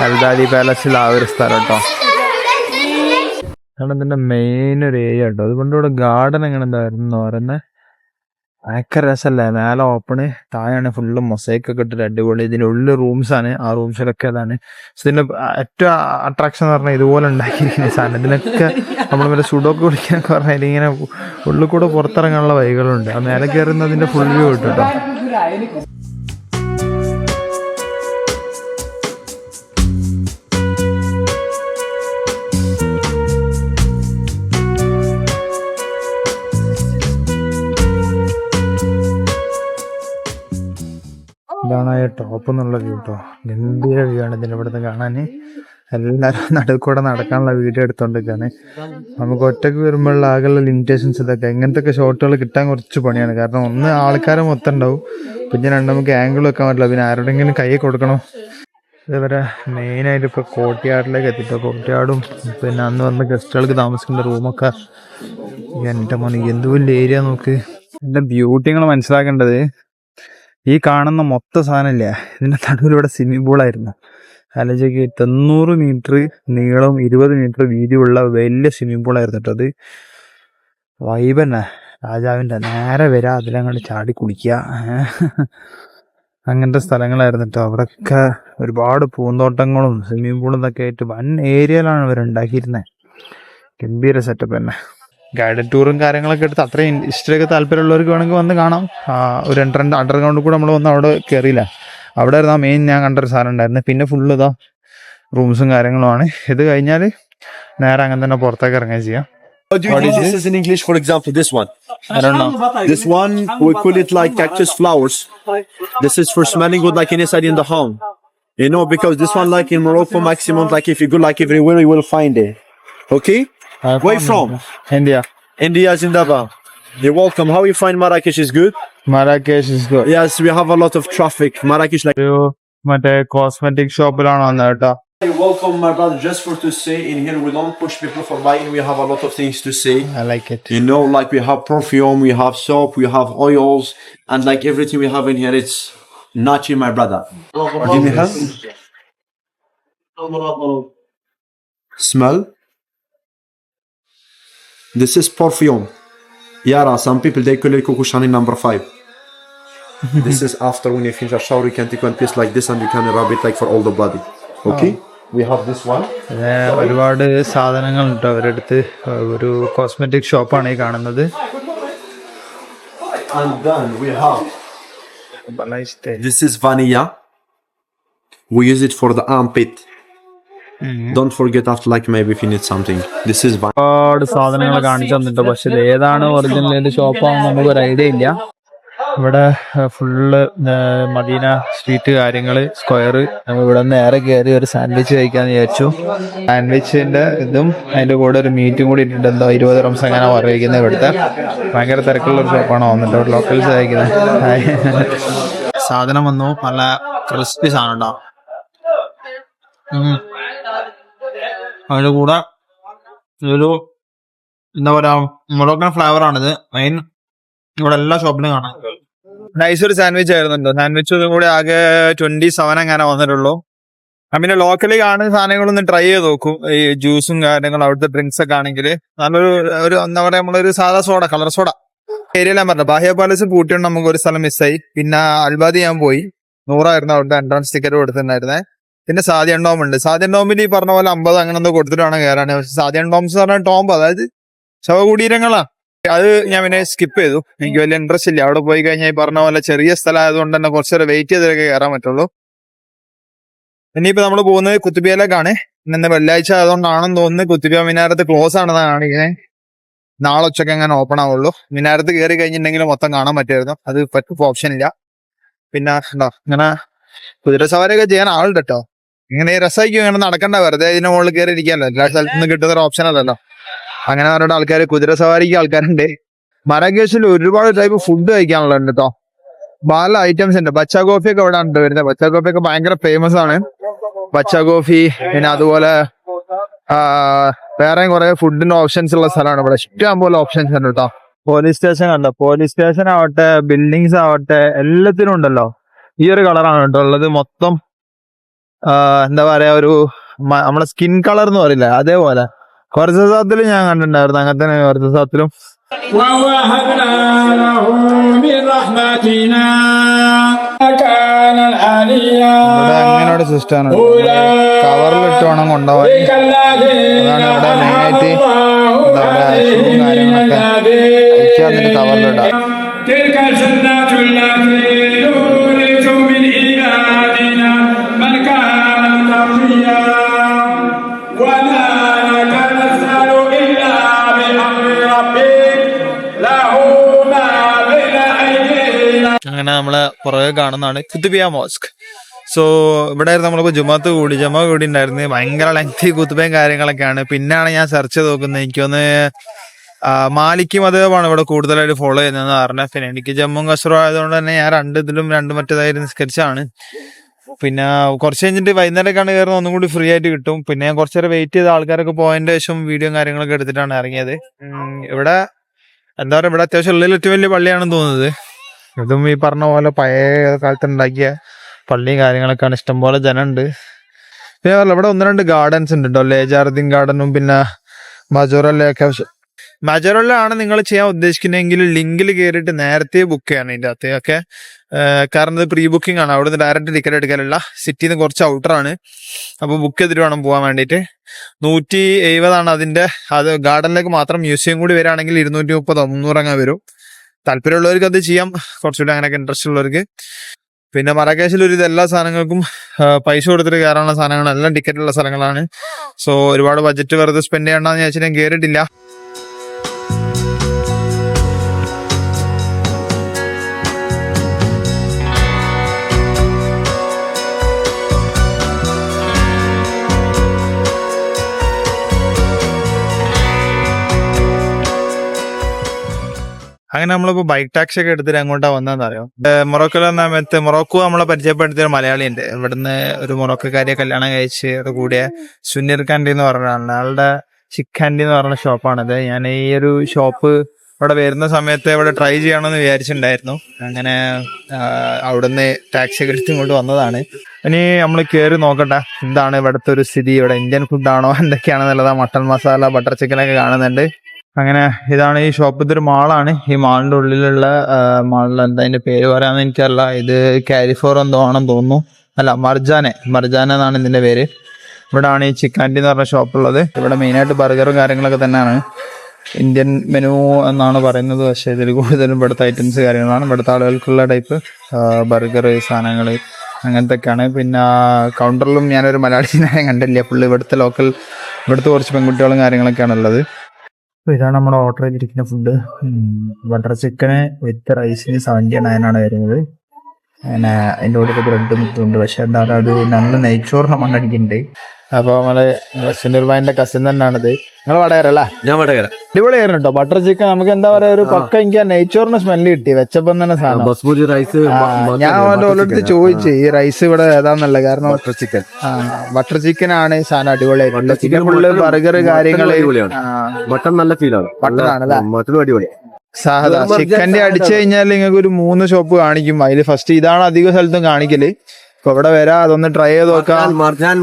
അൽദാദി പാലസിൽ ആ ഒരു സ്ഥലം കേട്ടോ. അതാണ് ഇതിൻ്റെ മെയിൻ ഒരു ഏരിയ കേട്ടോ. അതുകൊണ്ട് ഇവിടെ ഗാർഡൻ എങ്ങനെ എന്തായിരുന്നു പറയുന്നത്, ഭയങ്കര രസമല്ലേ. മേലെ ഓപ്പണ്, താഴെയാണ് ഫുള്ള് മൊസൈക്കൊക്കെ ഇട്ടിട്ട് അടിപൊളി. ഇതിനുള്ളിൽ റൂംസാണ്, ആ റൂംസിലൊക്കെ അതാണ്. ഇതിൻ്റെ ഏറ്റവും അട്രാക്ഷൻ എന്ന് പറഞ്ഞാൽ ഇതുപോലെ ഉണ്ടാക്കിയിരിക്കുന്ന സാധനം. ഇതിനൊക്കെ നമ്മൾ മേലെ സുഡോക്ക് കുടിക്കാനൊക്കെ പറഞ്ഞാൽ ഇതിങ്ങനെ ഉള്ളിൽ കൂടെ പുറത്തിറങ്ങാനുള്ള വഴികളുണ്ട്. ആ മേലെ കയറുന്നതിൻ്റെ ഫുൾ വ്യൂ കിട്ടും കേട്ടോ. ഇതാണ് ആ ടോപ്പ് എന്നുള്ള വ്യൂ കേട്ടോ. ഗംഭീര വ്യൂ ആണ് ഇതിൻ്റെ ഇവിടുന്ന് കാണാൻ. എല്ലാവരും നടുക്കൂടെ നടക്കാനുള്ള വീഡിയോ എടുത്തോണ്ടിരിക്കുകയാണ്. നമുക്ക് ഒറ്റയ്ക്ക് വരുമ്പോഴുള്ള ആകെയുള്ള ലിമിറ്റേഷൻസ് ഇതൊക്കെ. ഇങ്ങനത്തെ ഷോട്ടുകൾ കിട്ടാൻ കുറച്ച് പണിയാണ്. കാരണം ഒന്ന് ആൾക്കാരെ മൊത്തം ഉണ്ടാവും, പിന്നെ രണ്ട് നമുക്ക് ആംഗിൾ വെക്കാൻ പറ്റില്ല, പിന്നെ ആരുടെങ്കിലും കൈ കൊടുക്കണം. ഇതുവരെ മെയിനായിട്ട് ഇപ്പോൾ കോർട്ട്യാർഡിലേക്ക് എത്തിട്ടോ. കോർട്ട്യാർഡും പിന്നെ അന്ന് വന്ന ഗസ്റ്റുകൾക്ക് താമസിക്കുന്ന റൂമൊക്കെ. എൻ്റെ മോനെ എന്ത് വലിയ ഏരിയ നോക്ക്. എൻ്റെ ബ്യൂട്ടി നിങ്ങൾ മനസ്സിലാക്കേണ്ടത്, ഈ കാണുന്ന മൊത്തം സാധനമില്ല, ഇതിൻ്റെ നടുവിലൂടെ സ്വിമ്മിംഗ് പൂളായിരുന്നു. ആലോചിക്ക്, 900 മീറ്റർ നീളവും 20 മീറ്റർ വീതിയുള്ള വലിയ സ്വിമ്മിംഗ് പൂളായിരുന്നു കേട്ടോ. അത് വൈബ് തന്നെ, രാജാവിൻ്റെ നേരെ വരാ, അതിലങ്ങോട്ട് ചാടി കുളിക്കുക, അങ്ങനത്തെ സ്ഥലങ്ങളായിരുന്നു കേട്ടോ. അവിടെയൊക്കെ ഒരുപാട് പൂന്തോട്ടങ്ങളും സ്വിമ്മിംഗ് പൂളും ഇതൊക്കെ ആയിട്ട് വൻ ഏരിയയിലാണ് ഇവർ ഉണ്ടാക്കിയിരുന്നത്. ഗംഭീര സെറ്റപ്പ് തന്നെ. ഗൈഡഡ് ടൂറും കാര്യങ്ങളൊക്കെ എടുത്ത് അത്രയും ഹിസ്റ്ററിയൊക്കെ താല്പര്യമുള്ളവർക്ക് വേണമെങ്കിൽ വന്ന് കാണാം. ഒരു അണ്ടർഗ്രൗണ്ടിൽ കൂടെ നമ്മൾ വന്ന് അവിടെ കയറിയില്ല, അവിടെ ആയിരുന്നു ആ മെയിൻ ഞാൻ കണ്ടൊരു സാധനം ഉണ്ടായിരുന്നു. പിന്നെ ഫുള്ള് ഇതാ റൂംസും കാര്യങ്ങളുമാണ്. ഇത് കഴിഞ്ഞാൽ നേരെ അങ്ങനെ തന്നെ പുറത്തേക്ക് ഇറങ്ങുകയും ചെയ്യാം. What do you think this is in English? For example, this one. I don't know. This one, we call it like cactus flowers. This is for smelling good like inside in the home. You know, because this one like in Morocco maximum, like if you go like everywhere, you will find it. Okay? Where you from? India. India, Zindabad. You're welcome. How you find Marrakesh is good? Marrakesh is good. Yes, we have a lot of traffic. Marrakesh like... മറ്റേ cosmetic ഷോപ്പിലാണ് വന്നത് കേട്ടോ. You're welcome, my brother. Just for to say, in here we don't push people for buying. We have a lot of things to say. I like it. You know, like we have perfume, we have soap, we have oils, and like everything we have in here, it's Nachi, my brother. Give me hand. Smell. This is perfume. Yara, some people they call it Coco Chanel number 5. This is after when you finish a shower, you can take one piece like this and you can rub it like for all the body. Okay? We have this one. ഒരുപാട് സാധനങ്ങൾ ഉണ്ട് അവരുടെ അടുത്ത്. ഒരു cosmetic ഷോപ്പാണ് ഈ കാണുന്നത്. And then we have this is vanilla. We use it for the armpit. Don't forget after like maybe if you need something. This is ഒരുപാട് സാധനങ്ങൾ കാണിച്ചു തന്നിട്ട്, പക്ഷെ ഇത് ഏതാണ് ഒറിജിനൽ ഏത് ഷോപ്പാണെന്ന് നമുക്കൊരു ഐഡിയ ഇല്ല. ഇവിടെ ഫുള്ള് മദീന സ്ട്രീറ്റ് കാര്യങ്ങൾ സ്ക്വയർ. നമ്മൾ ഇവിടെ നിന്ന് നേരെ കയറി ഒരു സാൻഡ്വിച്ച് കഴിക്കാന്ന് വിചാരിച്ചു. സാൻഡ്വിച്ചിന്റെ ഇതും അതിന്റെ കൂടെ ഒരു മീറ്റും കൂടി ഇട്ടിട്ട് എന്തോ 20 dirhams അങ്ങനെ പറയുന്നത്. ഇവിടുത്തെ ഭയങ്കര തിരക്കുള്ള ഒരു ഷോപ്പാണ് വന്നിട്ട് ഇവിടെ ലോക്കൽസ് കഴിക്കുന്നത്. സാധനം വന്നു, നല്ല ക്രിസ്പി സാധനം ഉണ്ടാവും. അതിന്റെ കൂടെ ഒരു എന്താ പറയാ മൊറോക്കൻ ഫ്ലേവർ ആണിത് മെയിൻ. ഇവിടെ എല്ലാ ഷോപ്പിലും കാണാം. നൈസ് ഒരു സാൻഡ്വിച്ച് ആയിരുന്നുണ്ടോ. സാൻഡ്വിച്ച് ഇതും കൂടി ആകെ 27 അങ്ങനെ വന്നിട്ടുള്ളൂ. പിന്നെ ലോക്കലി കാണുന്ന സാധനങ്ങളൊന്ന് ട്രൈ ചെയ്ത് നോക്കും. ഈ ജ്യൂസും കാര്യങ്ങളും അവിടുത്തെ ഡ്രിങ്ക്സ് ഒക്കെ ആണെങ്കിൽ നല്ലൊരു എന്താ പറയാ നമ്മളൊരു സാധാ സോഡ, കളർ സോഡ ഏരിയയിൽ ഞാൻ പറഞ്ഞു. ബാഹ്യ പാലസ് പൂട്ടിയോണ്ട് നമുക്ക് ഒരു സ്ഥലം മിസ്സായി. പിന്നെ അൽബാദി ഞാൻ പോയി, 100 അവിടുത്തെ എൻട്രൻസ് ടിക്കറ്റ് കൊടുത്തിട്ടുണ്ടായിരുന്നേ. പിന്നെ സാദിയൻ ഡോം ഉണ്ട്. സാദിയൻ ഡോമിൽ ഈ പറഞ്ഞ പോലെ 50 അങ്ങനെ എന്തോ കൊടുത്തിട്ട് വേണം കയറാൻ. സാദിയൻ ഡോംസ് എന്ന് പറഞ്ഞാൽ ടോംബ്, അതായത് ശവകുടീരങ്ങളാ. അത് ഞാൻ പിന്നെ സ്കിപ്പ് ചെയ്തു, എനിക്ക് വലിയ ഇൻട്രസ്റ്റ് ഇല്ല. അവിടെ പോയി കഴിഞ്ഞാൽ ഈ പറഞ്ഞ പോലെ ചെറിയ സ്ഥലം ആയതുകൊണ്ട് തന്നെ കുറച്ചേരം വെയിറ്റ് ചെയ്തൊക്കെ കയറാൻ പറ്റുള്ളൂ. ഇനിയിപ്പോ നമ്മൾ പോകുന്നത് കുത്തുബിയയിലേക്കാണ്. ഇന്ന് വെള്ളിയാഴ്ച ആയതുകൊണ്ടാണെന്ന് തോന്നുന്നു കുത്തുബിയ മിനാരത്ത് ക്ലോസ് ആണെന്നാണ് കാണിക്കുന്നത്. നാളെ ഉച്ചയ്ക്ക് അങ്ങനെ ഓപ്പൺ ആവുള്ളൂ. മിനാരത്ത് കയറി കഴിഞ്ഞിട്ടുണ്ടെങ്കിൽ മൊത്തം കാണാൻ പറ്റുമായിരുന്നു, അത് പറ്റും ഓപ്ഷൻ ഇല്ല. പിന്നെ ഉണ്ടോ ഇങ്ങനെ കുതിരസവാരിയൊക്കെ ചെയ്യാൻ ആളുണ്ട് കേട്ടോ. ഇങ്ങനെ രസമായിരിക്കും, ഇങ്ങനെ നടക്കണ്ട, വെറുതെ ഇതിന്റെ മുകളിൽ കയറി ഇരിക്കാമല്ലോ. എല്ലാ സ്ഥലത്തുനിന്ന് കിട്ടുന്ന ഒരു ഓപ്ഷൻ അല്ലല്ലോ. അങ്ങനെ അവരുടെ ആൾക്കാർ കുതിരസവാരിക്ക് ആൾക്കാരുണ്ട്. മറാക്കേഷിൽ ഒരുപാട് ടൈപ്പ് ഫുഡ് കഴിക്കാനുള്ളത് കേട്ടോ. പല ഐറ്റംസ് ഉണ്ട്. ബച്ച കോഫി ഒക്കെ ഇവിടെ ഉണ്ട് വരുന്നത്. ബച്ച കോഫി ഒക്കെ ഭയങ്കര ഫേമസ് ആണ്. ബച്ച കോഫി, പിന്നെ അതുപോലെ വേറെ കുറെ ഫുഡിന്റെ ഓപ്ഷൻസ് ഉള്ള സ്ഥലമാണ് ഇവിടെ. ഇഷ്ടം പോലെ ഓപ്ഷൻസ് ഉണ്ട് കേട്ടോ. പോലീസ് സ്റ്റേഷൻ കണ്ടോ, പോലീസ് സ്റ്റേഷൻ ആവട്ടെ, ബിൽഡിങ്സ് ആവട്ടെ, എല്ലാത്തിനും ഉണ്ടല്ലോ ഈ ഒരു കളറാണ് കേട്ടോ ഉള്ളത്. മൊത്തം എന്താ പറയാ, ഒരു നമ്മളെ സ്കിൻ കളർ എന്ന് പറയില്ല, അതേപോലെ. കുറച്ച് സ്ഥലത്തിലും ഞാൻ കണ്ടിട്ടുണ്ടായിരുന്നു, അങ്ങനെ തന്നെ കുറച്ച് സ്ഥലത്തിലും. ووهبنا له من رحمتنا كان العليا ഇവിടെ അങ്ങനെ ഒരു സിസ്റ്റമാണ്. കവറിലിട്ട് വേണം കൊണ്ടുപോകാൻ. അതാണ് ഇവിടെ മെയിനായിട്ട് എന്താ പറയാ, ഷൂ കാര്യങ്ങളൊക്കെ അയച്ചു തന്നിട്ട് കവറിലിടാം. تلك الجنات التي نورث من عبادنا من كان تقيا وما نتنزل إلا بأمر ربك له ما بين أيدينا. അങ്ങനെ നമ്മളെ പുറകെ കാണുന്നതാണ് കുത്തുബിയ മോസ്ക്. സോ ഇവിടെ നമ്മളിപ്പോ ജുമ കൂടി ഉണ്ടായിരുന്നു. ഭയങ്കര ലെങ്തി കുത്തുബയും കാര്യങ്ങളൊക്കെയാണ്. പിന്നാണ് ഞാൻ സെർച്ച് ചെയ്ത് നോക്കുന്നത്. എനിക്കൊന്ന് മാലിക് മതമാണ് ഇവിടെ കൂടുതലായിട്ട് ഫോളോ ചെയ്യുന്നതെന്ന് പറഞ്ഞത്. പിന്നെ എനിക്ക് ജമ്മു കശ്മീർ ആയതുകൊണ്ട് തന്നെ ഞാൻ രണ്ട് മറ്റേതായി നിസ്കരിച്ചാണ്. പിന്നെ കുറച്ച് കഴിഞ്ഞിട്ട് വൈകുന്നേരമൊക്കെയാണ് കയറുന്നത്, ഒന്നും കൂടി ഫ്രീ ആയിട്ട് കിട്ടും. പിന്നെ ഞാൻ കുറച്ചേരം വെയിറ്റ് ചെയ്ത ആൾക്കാരൊക്കെ പോയതിന്റെ ശേഷം വീഡിയോ കാര്യങ്ങളൊക്കെ എടുത്തിട്ടാണ് ഇറങ്ങിയത്. ഇവിടെ എന്താ പറയുക, ഇവിടെ അത്യാവശ്യം ഉള്ളിൽ ഏറ്റവും വലിയ പള്ളിയാണെന്ന് തോന്നുന്നത്. ഇതും ഈ പറഞ്ഞ പോലെ പഴയ കാലത്ത് ഉണ്ടാക്കിയ പള്ളിയും കാര്യങ്ങളൊക്കെയാണ്. ഇഷ്ടംപോലെ ജനമുണ്ട്. പിന്നെ ഇവിടെ 1-2 ഗാർഡൻസ് ഉണ്ട് കേട്ടോ. ലേജാർദിൻ ഗാർഡനും പിന്നെ മജോറല്ലയൊക്കെ. മജോറല്ലാണ് നിങ്ങൾ ചെയ്യാൻ ഉദ്ദേശിക്കുന്നതെങ്കിൽ ലിങ്കിൽ കയറിയിട്ട് നേരത്തെ ബുക്ക് ചെയ്യണം ഇതിൻ്റെ അകത്ത് ഒക്കെ. കാരണം ഇത് പ്രീ ബുക്കിംഗ് ആണ്. അവിടെ നിന്ന് ഡയറക്റ്റ് ടിക്കറ്റ് എടുക്കാനുള്ള. സിറ്റിയിൽ നിന്ന് കുറച്ച് ഔട്ടറാണ്. അപ്പോൾ ബുക്ക് ചെയ്തിട്ട് വേണം പോകാൻ വേണ്ടിയിട്ട്. 170 അതിന്റെ. അത് ഗാർഡനിലേക്ക് മാത്രം. മ്യൂസിയം കൂടി വരികയാണെങ്കിൽ 230-300 അങ്ങനെ വരും. താല്പര്യമുള്ളവർക്ക് അത് ചെയ്യാം, കുറച്ചുകൂടി അങ്ങനെയൊക്കെ ഇൻട്രസ്റ്റ് ഉള്ളവർക്ക്. പിന്നെ മറാക്കേഷിൽ ഒരു എല്ലാ സാധനങ്ങൾക്കും പൈസ കൊടുത്തിട്ട് കയറാനുള്ള സാധനങ്ങളാണ്, എല്ലാം ടിക്കറ്റുള്ള സ്ഥലങ്ങളാണ്. സോ ഒരുപാട് ബഡ്ജറ്റ് വെറുതെ സ്പെൻഡ് ചെയ്യണ്ടെന്ന് ചോദിച്ചാൽ ഞാൻ കയറിയിട്ടില്ല. അങ്ങനെ നമ്മളിപ്പോ ബൈക്ക് ടാക്സി ഒക്കെ എടുത്തിട്ട് അങ്ങോട്ടാ വന്നതെന്ന് അറിയാം. മൊറോക്കോയിൽ വന്ന സമയത്ത് മൊറോക്കോ നമ്മളെ പരിചയപ്പെടുത്തിയ ഒരു മലയാളി ഉണ്ട്. ഇവിടുന്ന് ഒരു മൊറോക്കോക്കാരിയെ കല്യാണം കഴിച്ച് അത് കൂടിയ സുനീർ കാൻഡി എന്ന് പറഞ്ഞ ആളുടെ ചിക്കാൻഡി എന്ന് പറഞ്ഞ ഷോപ്പാണിത്. ഞാൻ ഈ ഒരു ഷോപ്പ് ഇവിടെ വരുന്ന സമയത്ത് ഇവിടെ ട്രൈ ചെയ്യണമെന്ന് വിചാരിച്ചിട്ടുണ്ടായിരുന്നു. അങ്ങനെ അവിടുന്ന് ടാക്സി ഒക്കെ എടുത്ത് ഇങ്ങോട്ട് വന്നതാണ്. ഇനി നമ്മൾ കയറി നോക്കട്ടെ എന്താണ് ഇവിടുത്തെ ഒരു സ്ഥിതി. ഇവിടെ ഇന്ത്യൻ ഫുഡാണോ എന്തൊക്കെയാണെന്നുള്ളത്. മട്ടൺ മസാല, ബട്ടർ ചിക്കനൊക്കെ കാണുന്നുണ്ട്. അങ്ങനെ ഇതാണ് ഈ ഷോപ്പ്. ഇതൊരു മാളാണ്. ഈ മാളിന്റെ ഉള്ളിലുള്ള മാളിൽ എന്താ അതിന്റെ പേര് പറയാന്ന് എനിക്കറിയില്ല. ഇത് കാരിഫോർ എന്തോ ആണെന്ന് തോന്നുന്നു. അല്ല, മർജാന എന്നാണ് ഇതിന്റെ പേര്. ഇവിടെയാണ് ഈ ചിക്കാൻഡി എന്ന് പറഞ്ഞ ഷോപ്പുള്ളത്. ഇവിടെ മെയിനായിട്ട് ബർഗറും കാര്യങ്ങളൊക്കെ തന്നെയാണ്. ഇന്ത്യൻ മെനു എന്നാണ് പറയുന്നത്. പക്ഷേ ഇതിൽ കൂടുതലും ഇവിടുത്തെ ഐറ്റംസ് കാര്യങ്ങളാണ്. ഇവിടുത്തെ ആളുകൾക്കുള്ള ടൈപ്പ് ബർഗർ സാധനങ്ങൾ അങ്ങനത്തെ ഒക്കെയാണ്. പിന്നെ കൗണ്ടറിലും ഞാനൊരു മലയാളീനെ കണ്ടില്ല. ഫുള്ള് ഇവിടുത്തെ കുറച്ച് പെൺകുട്ടികളും കാര്യങ്ങളൊക്കെയാണ് ഉള്ളത്. അപ്പോൾ ഇതാണ് നമ്മുടെ ഓർഡർ ചെയ്തിരിക്കുന്ന ഫുഡ്. ബട്ടർ ചിക്കന് വിത്ത് റൈസിന് 79 വരുന്നത്. അങ്ങനെ അതിൻ്റെ കൂടെ ബ്രെഡ് മുട്ടുണ്ട്. പക്ഷെ എന്താ പറയുക, അത് നല്ല നെയ്ച്ചോറിന് മണ്ണടിക്കുന്നുണ്ട്. അപ്പോൾ നമ്മള് സുനീർ ഭായിന്റെ കസിൻ തന്നെയാണിത്. നിങ്ങൾ വടകരല്ലേ? ഞാൻ വടകര. അടിപൊളിയായിരുന്നു കേട്ടോ ബട്ടർ ചിക്കൻ. നമുക്ക് എന്താ പറയാ, ഒരു പക്ക എനിക്ക് നെയ്ച്ചോറിന് സ്മെല്ല് കിട്ടി വെച്ചപ്പം തന്നെ സാധനം. ബസ്മതി റൈസ് ഞാൻ അവന്റെ ഓരോരുത്തർ ചോദിച്ചു ഈ റൈസ് ഇവിടെ ഏതാന്നുള്ളത്. കാരണം ബട്ടർ ചിക്കൻ ബട്ടർ ചിക്കൻ ആണ് സാധനം. അടിപൊളിയായിട്ടുണ്ട്. ചിക്കൻ ഫുള്ള് ബർഗർ കാര്യങ്ങള്. മട്ടൺ നല്ല ഫീലാണ്. മട്ടനാണല്ലേ? മട്ടൺ അടിപൊളി. സാധാ ചിക്കന്റെ അടിച്ചു കഴിഞ്ഞാൽ നിങ്ങൾക്ക് ഒരു 3 ഷോപ്പ് കാണിക്കും. അതിൽ ഫസ്റ്റ് ഇതാണ് അധിക സ്ഥലത്തും കാണിക്കല്. ഇപ്പൊ ഇവിടെ വരാം, അതൊന്ന് ട്രൈ ചെയ്ത് നോക്കാം. മർജാൻ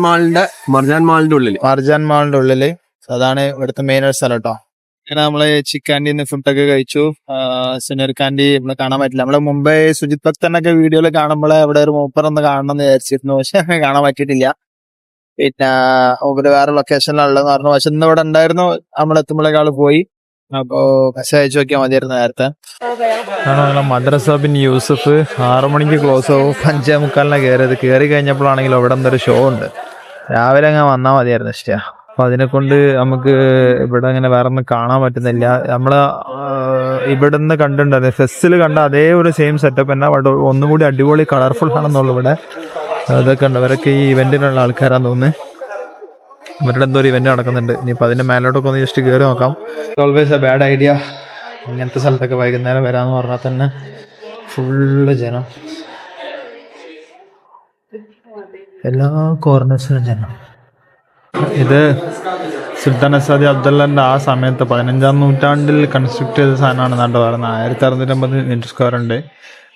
മാളിന്റെ ഉള്ളില് അതാണ് ഇവിടുത്തെ മെയിൻ ഒരു സ്ഥലം കേട്ടോ. അങ്ങനെ നമ്മള് ചിക്കാൻഡിന്ന് ഫുഡൊക്കെ കഴിച്ചു. സുനീർ കാൻഡി നമ്മള് കാണാൻ പറ്റില്ല. നമ്മള് മുമ്പേ സുജിത് ഭക്തനൊക്കെ വീഡിയോയിൽ കാണുമ്പോഴേ ഇവിടെ ഒരു മൂപ്പറൊന്ന് കാണണം എന്ന് വിചാരിച്ചിരുന്നു. പക്ഷെ കാണാൻ പറ്റിയിട്ടില്ല. പിന്നെ മൂപ്പര് വേറെ ലൊക്കേഷനിലുള്ളതെന്ന് പറഞ്ഞു. പക്ഷെ ഇന്ന് ഇവിടെ ഉണ്ടായിരുന്നു. നമ്മളെത്തുമ്പോഴേക്കാള് പോയി. അപ്പോ മെസ്സേജ് അയച്ചു നോക്കിയാൽ മതിയായിരുന്നു നേരത്തെ. മദ്രസ ബിൻ യൂസഫ് 6 മണിക്ക് ക്ലോസ് ആവും. 5:45 കയറിയത്. കയറി കഴിഞ്ഞപ്പോഴാണെങ്കിൽ ഇവിടെ എന്തൊരു ഷോ ഉണ്ട്. രാവിലെ അങ്ങ് വന്നാൽ മതിയായിരുന്നു ഇഷ്ട. അപ്പൊ അതിനെ കൊണ്ട് നമുക്ക് ഇവിടെ അങ്ങനെ വേറെ ഒന്നും കാണാൻ പറ്റുന്നില്ല. നമ്മള് ഇവിടുന്ന് കണ്ടിട്ടുണ്ടായിരുന്നു ഫെസ്റ്റിൽ കണ്ട അതേ ഒരു സെയിം സെറ്റപ്പ് തന്നെ. അവിടെ ഒന്നും കൂടി അടിപൊളി കളർഫുൾ ആണെന്നുള്ളു. ഇവിടെ അതൊക്കെ ഉണ്ട്. അവരൊക്കെ ഈ ഇവന്റിനുള്ള ആൾക്കാരാന്ന് തോന്നുന്നു. ഇവരുടെ എന്തോ ഒരു ഇവന്റ് നടക്കുന്നുണ്ട്. ഇനിയിപ്പോൾ അതിന്റെ മേലോട്ടൊക്കെ ഒന്ന് ജസ്റ്റ് കയറി നോക്കാം. ഓൾവേസ് എ ബാഡ് ഐഡിയ ഇങ്ങനത്തെ സ്ഥലത്തൊക്കെ വൈകുന്നേരം വരാന്ന് പറഞ്ഞാൽ തന്നെ ഫുള്ള് ജനം, എല്ലാ കോർണേഴ്സിലും ജനം. ഇത് സുൽത്താൻ അസാദി അബ്ദുള്ളന്റെ ആ സമയത്ത് 15-ാം നൂറ്റാണ്ടിൽ കൺസ്ട്രക്ട് ചെയ്ത സാധനമാണ് എന്നാണ് പറയുന്നത്. 1650 മീറ്റർ സ്ക്വയർ ഉണ്ട്.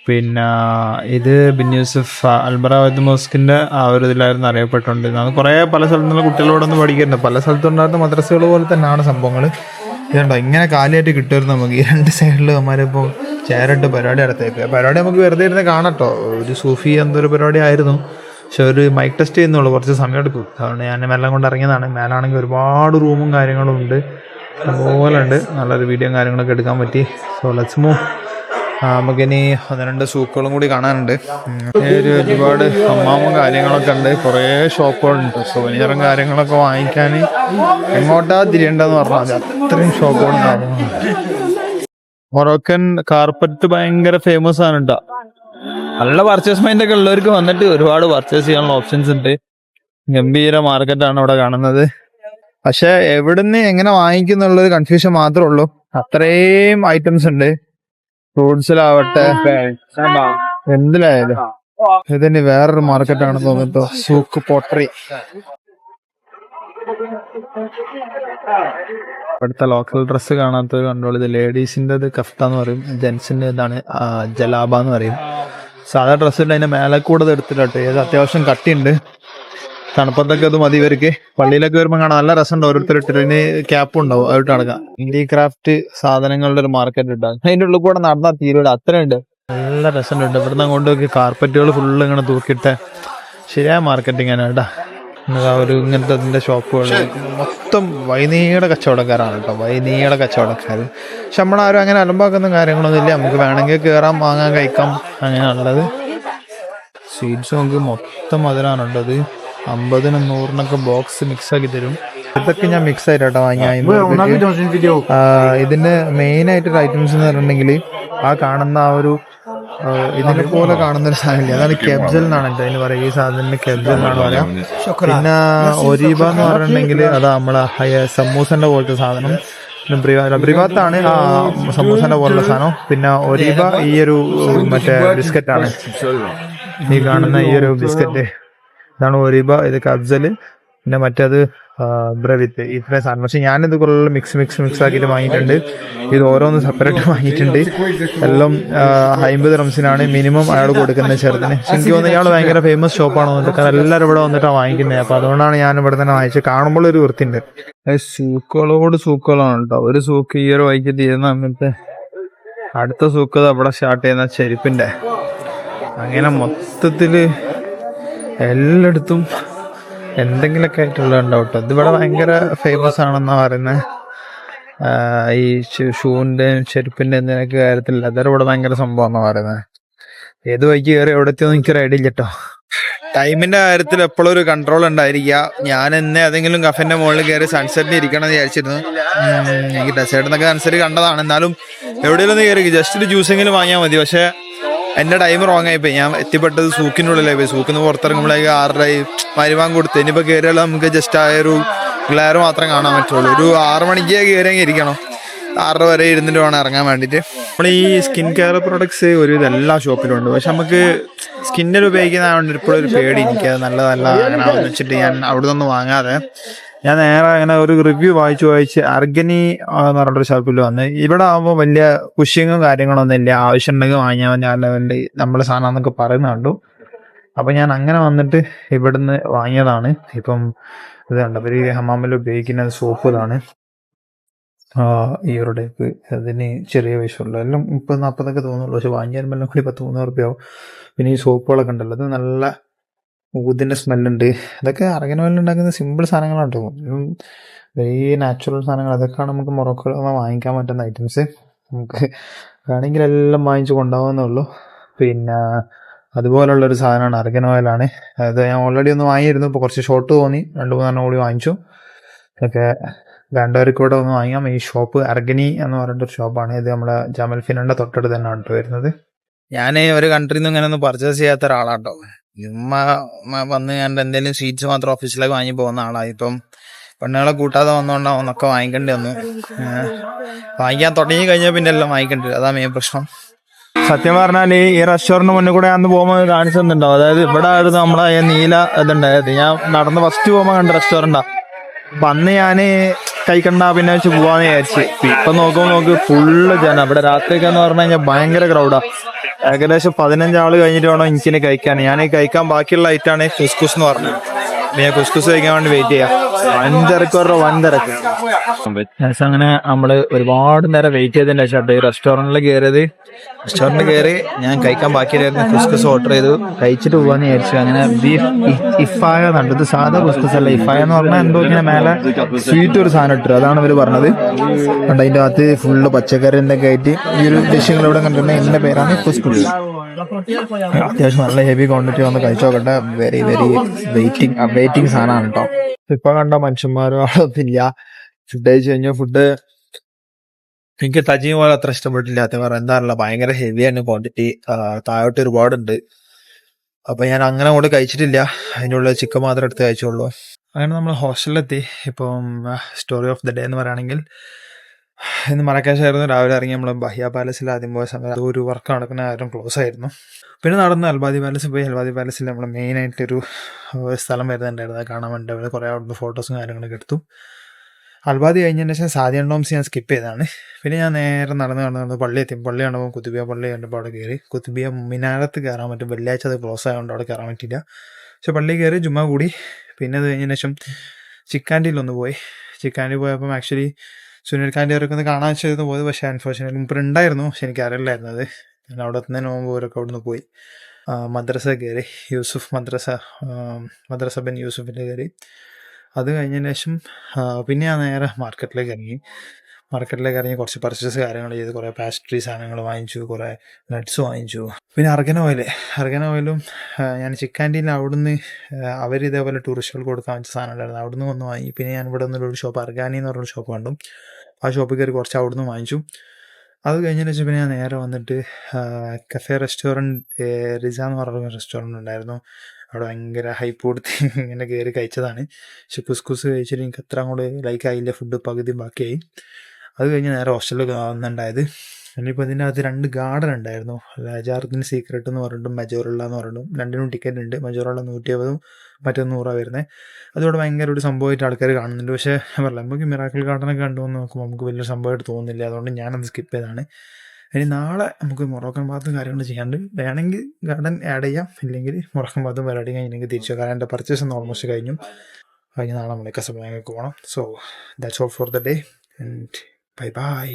പിന്നെ ഇത് ബിൻ യൂസുഫ് അൽബറാവത്ത് മോസ്കിന്റെ ആ ഒരു ഇതിലായിരുന്നു അറിയപ്പെട്ടുകൊണ്ടിരുന്നത്. കുറേ പല സ്ഥലത്തുനിന്നുള്ള കുട്ടികളോട് ഒന്ന് പഠിക്കുന്നുണ്ട്. പല സ്ഥലത്തുണ്ടായിരുന്ന മദ്രസകൾ പോലെ തന്നെയാണ് സംഭവങ്ങൾ. ഇതുണ്ടോ, ഇങ്ങനെ കാലിയായിട്ട് കിട്ടുമായിരുന്നു നമുക്ക്. ഈ രണ്ട് സൈഡിൽ നമ്മളിപ്പോൾ ചേരിട്ട് പരിപാടി നടത്തിയേക്കുക. പരിപാടി നമുക്ക് വെറുതെ ഇരുന്ന് കാണട്ടോ. ഒരു സൂഫി എന്തൊരു പരിപാടി ആയിരുന്നു. പക്ഷെ ഒരു മൈക്ക് ടെസ്റ്റ് ചെയ്യുന്നുള്ളൂ, കുറച്ച് സമയം എടുക്കും. അതുകൊണ്ട് ഞാൻ മെല്ലെ കൊണ്ട് ഇറങ്ങിയതാണ്. മേലാണെങ്കിൽ ഒരുപാട് റൂമും കാര്യങ്ങളും ഉണ്ട്, അതുപോലെ ഉണ്ട്. നല്ലൊരു വീഡിയോയും കാര്യങ്ങളൊക്കെ എടുക്കാൻ പറ്റി. So let's move. നമുക്കിനി 1-2 സൂക്കുകളും കൂടി കാണാനുണ്ട്. ഒരുപാട് ഹമ്മാമും കാര്യങ്ങളൊക്കെ ഉണ്ട്. കുറേ ഷോപ്പുകളുണ്ട്. സോനിയറും കാര്യങ്ങളൊക്കെ വാങ്ങിക്കാൻ എങ്ങോട്ടാ തിരിയേണ്ടതെന്ന് പറഞ്ഞാൽ അത്രയും ഷോപ്പുകളും കാര്യങ്ങളുണ്ട്. മൊറോക്കൻ കാർപ്പറ്റ് ഭയങ്കര ഫേമസ് ആണ് കേട്ടോ. നല്ല പർച്ചേസ് മൈൻഡ് ഒക്കെ ഉള്ളവർക്ക് വന്നിട്ട് ഒരുപാട് പർച്ചേസ് ചെയ്യാനുള്ള ഓപ്ഷൻസ് ഉണ്ട്. ഗംഭീര മാർക്കറ്റാണ് ഇവിടെ കാണുന്നത്. പക്ഷെ എവിടുന്ന് എങ്ങനെ വാങ്ങിക്കുന്നുള്ളൊരു കൺഫ്യൂഷൻ മാത്രമേ ഉള്ളൂ. അത്രയും ഐറ്റംസ് ഉണ്ട്. ഫ്രൂട്ട്സിലാവട്ടെ, എന്തിലായാലും. ഇതിന് വേറൊരു മാർക്കറ്റാണെന്ന് തോന്നുന്നു, സൂക്ക് പോട്ടറി. ഇവിടുത്തെ ലോക്കൽ ഡ്രസ്സ് കാണാത്തത് കണ്ടോളൂ. ഇത് ലേഡീസിൻ്റെ കഫ്ത എന്ന് പറയും, ജെൻസിൻ്റെ ഇതാണ് ജലാബ എന്ന് പറയും. സാധാ ഡ്രസ്സ് ഉണ്ട്, അതിന്റെ മേലെ കൂടെ എടുത്തിട്ട് ഏത് അത്യാവശ്യം കട്ടിയുണ്ട്. തണുപ്പത്തൊക്കെ അത് മതി ഇവർക്ക്. പള്ളിയിലൊക്കെ വരുമ്പോൾ കാണാൻ നല്ല രസമുണ്ട്. ഓരോരുത്തർ ഇട്ടിട്ട് ഇതിന് ക്യാപ്പ് ഉണ്ടാവും, അവിട്ട് നടക്കാം. ഹാൻഡിക്രാഫ്റ്റ് സാധനങ്ങളുടെ ഒരു മാർക്കറ്റ് ഉണ്ടാകും. അതിൻ്റെ ഉള്ളിൽ കൂടെ നടന്നാൽ തീരുവിടെ, അത്രയുണ്ട്. നല്ല രസമുണ്ട്. ഇവിടുന്ന് കൊണ്ടുപോയി കാർപ്പറ്റുകൾ ഫുള്ള് ഇങ്ങനെ തൂക്കിയിട്ട് ശരിയായ മാർക്കറ്റിംഗ് ആണ് കേട്ടോ. ഒരു ഇങ്ങനത്തെ അതിൻ്റെ ഷോപ്പുകൾ മൊത്തം വൈനീയുടെ കച്ചവടക്കാരാണ് കേട്ടോ, വൈനീയുടെ കച്ചവടക്കാർ. പക്ഷെ നമ്മളാരും അങ്ങനെ അലമ്പാക്കുന്ന കാര്യങ്ങളൊന്നും ഇല്ല. നമുക്ക് വേണമെങ്കിൽ കയറാം, വാങ്ങാൻ, കഴിക്കാം, അങ്ങനെയുള്ളത്. സ്വീറ്റ്സ് നമുക്ക് മൊത്തം അതിലാണുള്ളത്. 50-നും 100-നൊക്കെ ബോക്സ് മിക്സ് ആക്കി തരും. ഇതൊക്കെ ഞാൻ മിക്സ് ആയിട്ടോ വാങ്ങിയ. ഇതിന്റെ മെയിൻ ആയിട്ടൊരു ഐറ്റംസ് എന്ന് പറഞ്ഞിട്ടുണ്ടെങ്കിൽ ആ കാണുന്ന ആ ഒരു ഇതിനെ പോലെ കാണുന്ന ഒരു സാധനമില്ല, അതാണ് കെബ്സൽ എന്നാണ് അതിന് പറയുക. ഈ സാധനത്തിന് കെബ്സൽ എന്നാണ് പറയാം. പിന്നെ ഒരീബ എന്ന് പറഞ്ഞിട്ടുണ്ടെങ്കിൽ അതാ നമ്മളെ സമൂസന്റെ പോലത്തെ സാധനം. ബ്രിവാത്താണ് ആ സമൂസന്റെ പോലുള്ള സാധനം. പിന്നെ ഒരീബ ഈ ഒരു മറ്റേ ബിസ്ക്കറ്റാണ്, ഈ കാണുന്ന ഈ ഒരു ബിസ്ക്കറ്റ്, ഇതാണ് ഒരീബ. ഇത് കബ്സല്. പിന്നെ മറ്റേത് ബ്രവിത്ത്. ഇത്രയും സാധനം. പക്ഷെ ഞാനിത് കുറേ മിക്സ് ആക്കിയിട്ട് വാങ്ങിയിട്ടുണ്ട്. ഇത് ഓരോന്ന് സെപ്പറേറ്റ് വാങ്ങിയിട്ടുണ്ട്. എല്ലാം 50 റംസിനാണ് മിനിമം അയാൾ കൊടുക്കുന്നത് ചെറുതിന്. എനിക്ക് തോന്നുന്നു ഇയാൾ ഭയങ്കര ഫേമസ് ഷോപ്പാണ് തോന്നുന്നത്. കാരണം എല്ലാവരും ഇവിടെ വന്നിട്ടാണ് വാങ്ങിക്കുന്നത്. അപ്പൊ അതുകൊണ്ടാണ് ഞാൻ ഇവിടെ തന്നെ വാങ്ങിച്ചത്. കാണുമ്പോൾ ഒരു വൃത്തിയുണ്ട്. സൂക്കുകളാണ് കേട്ടോ. ഒരു സൂക്ക് ഈ ഒരു വൈകി തീരുന്ന സമയത്ത് അടുത്ത സൂക്ക് അവിടെ സ്റ്റാർട്ട് ചെയ്യുന്ന ചെരുപ്പിന്റെ. അങ്ങനെ മൊത്തത്തില് എല്ലായിടത്തും എന്തെങ്കിലുമൊക്കെ ആയിട്ടുള്ള ഉണ്ടാവും കേട്ടോ. ഇതിവിടെ ഭയങ്കര ഫേമസ് ആണെന്നാ പറയുന്നത്. ഈ ഷൂവിൻ്റെയും ചെരുപ്പിൻ്റെ എന്തിനൊക്കെ കാര്യത്തിൽ ലെതർ ഇവിടെ ഭയങ്കര സംഭവമാണെന്നാണ് പറയുന്നത്. ഏത് വഴിക്ക് കയറി എവിടത്തെയൊന്നും എനിക്കൊരു ഐഡിയ ഇല്ല കേട്ടോ. ടൈമിന്റെ കാര്യത്തിൽ എപ്പോഴും ഒരു കൺട്രോൾ ഉണ്ടായിരിക്കുക. ഞാൻ എന്നെ ഏതെങ്കിലും കഫേന്റെ മുകളിൽ കയറി സൺസെറ്റിന് ഇരിക്കണം എന്ന് വിചാരിച്ചിരുന്നു. എനിക്ക് ഡെസേർട്ടെന്നൊക്കെ സൺസെറ്റ് കണ്ടതാണ്. എന്നാലും എവിടെയെങ്കിലും ഒന്ന് കയറി ജസ്റ്റ് ഒരു ജ്യൂസെങ്കിലും വാങ്ങിയാൽ മതി. പക്ഷെ എന്റെ ടൈം റോങ് ആയിപ്പോയി. ഞാൻ എത്തിപ്പെട്ടത് സൂക്കിനുള്ളിലായി പോയി. സൂക്കിൽ നിന്ന് പുറത്തിറങ്ങുമ്പോഴേക്ക് 6:30 മരുവാൻ കൊടുത്തു. ഇനിയിപ്പോൾ കയറിയാൽ നമുക്ക് ജസ്റ്റ് ആ ഒരു ഗ്ലെയർ മാത്രം കാണാൻ പറ്റുള്ളൂ. ഒരു 6 മണിക്ക് കയറിയെങ്കിൽ ഇരിക്കണം. 6:30 വരെ ഇരുന്നിട്ട് വേണം ഇറങ്ങാൻ വേണ്ടിയിട്ട്. നമ്മൾ ഈ സ്കിൻ കെയർ പ്രോഡക്ട്സ് ഒരു എല്ലാ ഷോപ്പിലും ഉണ്ട്. പക്ഷെ നമുക്ക് സ്കിന്നിൽ ഉപയോഗിക്കുന്നതുകൊണ്ട് ഇപ്പോഴും ഒരു പേടി. എനിക്കത് നല്ലതല്ല അങ്ങനെ വെച്ചിട്ട് ഞാൻ അവിടെ നിന്നൊന്നും വാങ്ങാതെ ഞാൻ നേരെ അങ്ങനെ ഒരു റിവ്യൂ വായിച്ച് അർഗനി എന്ന് പറഞ്ഞിട്ടൊരു ഷോപ്പിൽ വന്ന്. ഇവിടെ ആകുമ്പോൾ വലിയ പുഷിങ്ങും കാര്യങ്ങളൊന്നും ഇല്ല. ആവശ്യമുണ്ടെങ്കിൽ വാങ്ങിയാൽ ഞാൻ വേണ്ടി നമ്മളെ സാധനം എന്നൊക്കെ പറയുന്ന കണ്ടു. അപ്പം ഞാൻ അങ്ങനെ വന്നിട്ട് ഇവിടുന്ന് വാങ്ങിയതാണ്. ഇപ്പം ഇത് കണ്ടപ്പോൾ ഈ ഹമാമിൽ ഉപയോഗിക്കുന്ന സോപ്പ് ഇതാണ്. ഈ ഒരു ടൈപ്പ്. അതിന് ചെറിയ പൈസയുള്ളൂ. എല്ലാം 30-40 തോന്നുള്ളൂ. പക്ഷെ വാങ്ങിയാൽ എല്ലാം കൂടി 10-13 രൂപയാവും. പിന്നെ ഈ സോപ്പുകളൊക്കെ ഉണ്ടല്ലോ, അത് നല്ല ഊതിൻ്റെ സ്മെല്ലുണ്ട്. ഇതൊക്കെ അറഗൻ ഉണ്ടാക്കുന്ന സിമ്പിൾ സാധനങ്ങളാണ് കേട്ടോ. ഈ നാച്ചുറൽ സാധനങ്ങൾ അതൊക്കെയാണ് നമുക്ക് മൊറോക്കോയിൽ വാങ്ങിക്കാൻ പറ്റുന്ന ഐറ്റംസ്. നമുക്ക് വേണമെങ്കിൽ എല്ലാം വാങ്ങിച്ച് കൊണ്ടുപോകുന്നേ ഉള്ളൂ. പിന്നെ അതുപോലുള്ളൊരു സാധനമാണ് അർഗൻ ഓയിലാണ്. അത് ഞാൻ ഓൾറെഡി ഒന്ന് വാങ്ങിയിരുന്നു. ഇപ്പോൾ കുറച്ച് ഷോർട്ട് തോന്നി 2-3 കൂടി വാങ്ങിച്ചു. ഇതൊക്കെ വേണ്ടവർക്ക് ഇവിടെ ഒന്ന് വാങ്ങിക്കാം. ഈ ഷോപ്പ് അർഗനി എന്ന് പറഞ്ഞിട്ടൊരു ഷോപ്പാണ്. ഇത് നമ്മുടെ ജമൽ ഫിനന്റെ തൊട്ടടുത്ത് തന്നെയാണ് കേട്ടോ വരുന്നത്. ഞാൻ ഒരു കൺട്രിയിൽ നിന്ന് ഇങ്ങനെ ഒന്നും പർച്ചേസ് ചെയ്യാത്ത ഒരാളാട്ടോ. വന്ന് ഞാൻ എന്തെങ്കിലും സ്വീറ്റ്സ് മാത്രം ഓഫീസിലേക്ക് വാങ്ങി പോകുന്ന ആളാണ്. ഇപ്പം പെണ്ണുങ്ങളെ കൂട്ടാതെ വന്നുകൊണ്ടാണ് ഒന്നൊക്കെ വാങ്ങിക്കേണ്ടി വന്നു. വാങ്ങിക്കാൻ തുടങ്ങി കഴിഞ്ഞാൽ പിന്നെ എല്ലാം വാങ്ങിക്കേണ്ടി വരും. അതാ മെയിൻ പ്രശ്നം. സത്യം പറഞ്ഞാൽ ഈ റെസ്റ്റോറന്റ് മുന്നിൽ കൂടെ അന്ന് പോകുമ്പോൾ കാണിച്ചു തന്നിട്ടുണ്ടാവും. അതായത് ഇവിടെ ആയിരുന്നു നമ്മളെ ഈ നീല ഇതുണ്ടായത്. ഞാൻ നടന്ന് ഫസ്റ്റ് പോകുമ്പോൾ കണ്ട റെസ്റ്റോറന്റാ. അപ്പൊ അന്ന് ഞാന് കഴിക്കണ്ട പിന്നെ വെച്ച് പോവാന്ന് വിചാരിച്ച്. ഇപ്പൊ നോക്ക് ഫുള്ള് ജനം. ഇവിടെ രാത്രിയൊക്കെ എന്ന് പറഞ്ഞു കഴിഞ്ഞാൽ ഭയങ്കര ക്രൗഡാ. ഏകദേശം 15 ആള് കഴിഞ്ഞിട്ട് വേണം എനിക്കിനി കഴിക്കാൻ. ഞാൻ കഴിക്കാൻ ബാക്കിയുള്ള ഐറ്റാണ് കുസ്കുസ് എന്ന് പറഞ്ഞത്. ഞാൻ കുസ്കുസ് കഴിക്കാൻ വേണ്ടി വെയിറ്റ് ചെയ്യാം. വൻ തിരക്ക്. അങ്ങനെ നമ്മള് ഒരുപാട് നേരം വെയിറ്റ് ചെയ്തതിന്റെ ശേഷം ഈ റെസ്റ്റോറന്റിൽ കയറി ഞാൻ കഴിക്കാൻ ബാക്കിയായിരുന്നു കുസ്കുസ് ഓർഡർ ചെയ്തു. കഴിച്ചിട്ട് പോവാന്ന് വിചാരിച്ചു. അങ്ങനെ ബീഫ് ഇഫായ കണ്ടു. ഇത് സാധാ കുസ്കുസ് അല്ല. ഇഫായ എന്ന് പറഞ്ഞാൽ എന്തോ ഇങ്ങനെ മേലെ സ്വീറ്റ് ഒരു സാധനം ഇട്ടു. അതാണ് ഇവര് പറഞ്ഞത്. കണ്ട അതിന്റെ അകത്ത് ഫുള്ള് പച്ചക്കറി എന്തൊക്കെ ആയിട്ട് ഈ ഒരു ഡിഷുകൾ ഇവിടെ കണ്ടിട്ടുണ്ട്. ഇതിന്റെ പേരാണ് കുസ്കുസ്. അത്യാവശ്യം നല്ല ഹെവി ക്വാണ്ടിറ്റി വന്ന് കഴിച്ചു നോക്കട്ടെ. വെരി വെയിറ്റിംഗ് സാധനമാണ് കേട്ടോ. ഇപ്പൊ കണ്ട മനുഷ്യന്മാരോ ആളൊന്നുമില്ല. ഫുഡ് കഴിച്ചു കഴിഞ്ഞാൽ ഫുഡ് എനിക്ക് തജീം പോലെ അത്ര ഇഷ്ടപ്പെട്ടില്ല. എന്താണല്ലോ ഭയങ്കര ഹെവിയാണ് ക്വാണ്ടിറ്റി. താഴോട്ട് ഒരുപാടുണ്ട്. അപ്പൊ ഞാൻ അങ്ങനെ അങ്ങോട്ട് കഴിച്ചിട്ടില്ല. അതിനുള്ള ചിക്കൻ മാത്രം എടുത്ത് കഴിച്ചോളൂ. അങ്ങനെ നമ്മൾ ഹോസ്റ്റലിലെത്തി. ഇപ്പം സ്റ്റോറി ഓഫ് ദ ഡേ എന്ന് പറയുകയാണെങ്കിൽ ഇന്ന് മറക്കാശായിരുന്നു. രാവിലെ ഇറങ്ങി നമ്മൾ ബഹിയ പാലസിൽ ആദ്യം പോയ സമയത്ത് ഒരു വർക്ക് നടക്കുന്ന ആരും ക്ലോസ് ആയിരുന്നു. പിന്നെ നടന്ന് അൽബാദി പാലസിൽ പോയി. അൽബാദി പാലസിൽ നമ്മൾ മെയിനായിട്ടൊരു സ്ഥലം വരുന്നുണ്ടായിരുന്നു. അത് കാണാൻ വേണ്ടി അവിടെ കുറേ അവിടുന്ന് ഫോട്ടോസും കാര്യങ്ങളൊക്കെ എടുത്തു. അൽബാദി കഴിഞ്ഞതിന് ശേഷം സാദിയൻ ഡോംസ് ഞാൻ സ്കിപ്പ് ചെയ്തതാണ്. പിന്നെ ഞാൻ നേരെ നടന്ന് പള്ളി എത്തി. പള്ളി കാണുമ്പോൾ കുത്തുബിയ പള്ളി കണ്ടപ്പോൾ അവിടെ കയറി. കുത്തുബിയ മിനാരത്ത് കയറാൻ പറ്റും. വെള്ളിയാഴ്ച അത് ക്ലോസ് ആയതുകൊണ്ട് അവിടെ കയറാൻ പറ്റില്ല. പക്ഷെ പള്ളി കയറി ജുമ്മ കൂടി. പിന്നെ അത് കഴിഞ്ഞതിന് ശേഷം ചിക്കാൻഡിയിലൊന്ന് പോയി. ചിക്കാൻഡി പോയപ്പം ആക്ച്വലി സുനിൽ ഖാൻ്റെ അവരൊക്കെ ഒന്ന് കാണാൻ വെച്ചിരുന്നു പോയത്. പക്ഷേ അൺഫോർച്യുനേറ്റ്ലി മുമ്പ് ഉണ്ടായിരുന്നു. പക്ഷെ എനിക്ക് അറിയില്ലായിരുന്നു അത്. ഞാൻ അവിടെ എത്തുന്നതിന് മുമ്പ് അവരൊക്കെ അവിടെ നിന്ന് പോയി. മദ്രസ കയറി. മദ്രസ ബിൻ യൂസുഫിൻ്റെ കയറി. അത് കഴിഞ്ഞതിന് ശേഷം പിന്നെ ഞാൻ നേരെ മാർക്കറ്റിലേക്ക് ഇറങ്ങി കുറച്ച് പർച്ചേസ് കാര്യങ്ങൾ ചെയ്ത് കുറേ പാസ്ട്രി സാധനങ്ങൾ വാങ്ങിച്ചു. കുറേ നട്ട്സ് വാങ്ങിച്ചു. പിന്നെ അർഗൻ ഓയിലും ഞാൻ ചിക്കാൻഡീനിൽ അവിടുന്ന് അവർ ഇതേപോലെ ടൂറിസ്റ്റുകൾക്ക് കൊടുക്കാൻ വെച്ച സാധനം ഉണ്ടായിരുന്നു. അവിടുന്ന് ഒന്ന് വാങ്ങി. പിന്നെ ഞാൻ ഇവിടെ നിന്നൊരു ഷോപ്പ് അർഗാനി എന്ന് പറഞ്ഞൊരു ഷോപ്പ് കണ്ടു. ആ ഷോപ്പിൽ കയറി കുറച്ച് അവിടുന്ന് വാങ്ങിച്ചു. അത് കഴിഞ്ഞതിന് ശേഷം പിന്നെ ഞാൻ നേരെ വന്നിട്ട് കഫേ റെസ്റ്റോറൻറ്റ് റിസ എന്ന് പറഞ്ഞ റെസ്റ്റോറൻറ്റ് ഉണ്ടായിരുന്നു. അവിടെ ഭയങ്കര ഹൈപ്പ് കൊടുത്ത് ഇങ്ങനെ കയറി കഴിച്ചതാണ്. പക്ഷെ കുസ്കുസ് കഴിച്ചിട്ട് എനിക്ക് അത്ര അങ്ങോട്ട് ലൈക്ക് ആയില്ല. ഫുഡ് പകുതി ബാക്കിയായി. അത് കഴിഞ്ഞ് നേരെ ഹോസ്റ്റലിൽ വന്നിട്ടുണ്ടായത്. ഇനിയിപ്പോൾ ഇതിൻ്റെ അകത്ത് 2 ഗാർഡൻ ഉണ്ടായിരുന്നു. രാജാർദിൻ സീക്രട്ട് എന്ന് പറഞ്ഞിട്ടും മജോറുള്ള എന്ന് പറഞ്ഞിട്ടും. രണ്ടിനും ടിക്കറ്റ് ഉണ്ട്. മജോറുള്ള 150 മറ്റേ 100 വരുന്നത്. അതോടെ ഭയങ്കര ഒരു സംഭവമായിട്ട് ആൾക്കാർ കാണുന്നുണ്ട്. പക്ഷേ പറഞ്ഞില്ല, നമുക്ക് മിറാക്കിൾ ഗാർഡനൊക്കെ കണ്ടുവന്ന് നോക്കുമ്പോൾ നമുക്ക് വലിയ സംഭവമായിട്ട് തോന്നുന്നില്ല. അതുകൊണ്ട് ഞാനത് സ്കിപ്പ് ചെയ്തതാണ്. ഇനി നാളെ നമുക്ക് മൊറോക്കൻ ബാത്തും കാര്യങ്ങൾ ചെയ്യാണ്ട്. വേണമെങ്കിൽ ഗാർഡൻ ആഡ് ചെയ്യാം. ഇല്ലെങ്കിൽ മൊറോക്കൻ ബാത്തും പരിപാടി കഴിഞ്ഞെങ്കിൽ തിരിച്ചു. കാരണം എൻ്റെ പർച്ചേസ് ഒന്ന് ഓൾമോസ്റ്റ് കഴിഞ്ഞു. നാളെ നമ്മൾ കസബാങ്കക്ക് പോകണം. So that's all for the day and bye bye.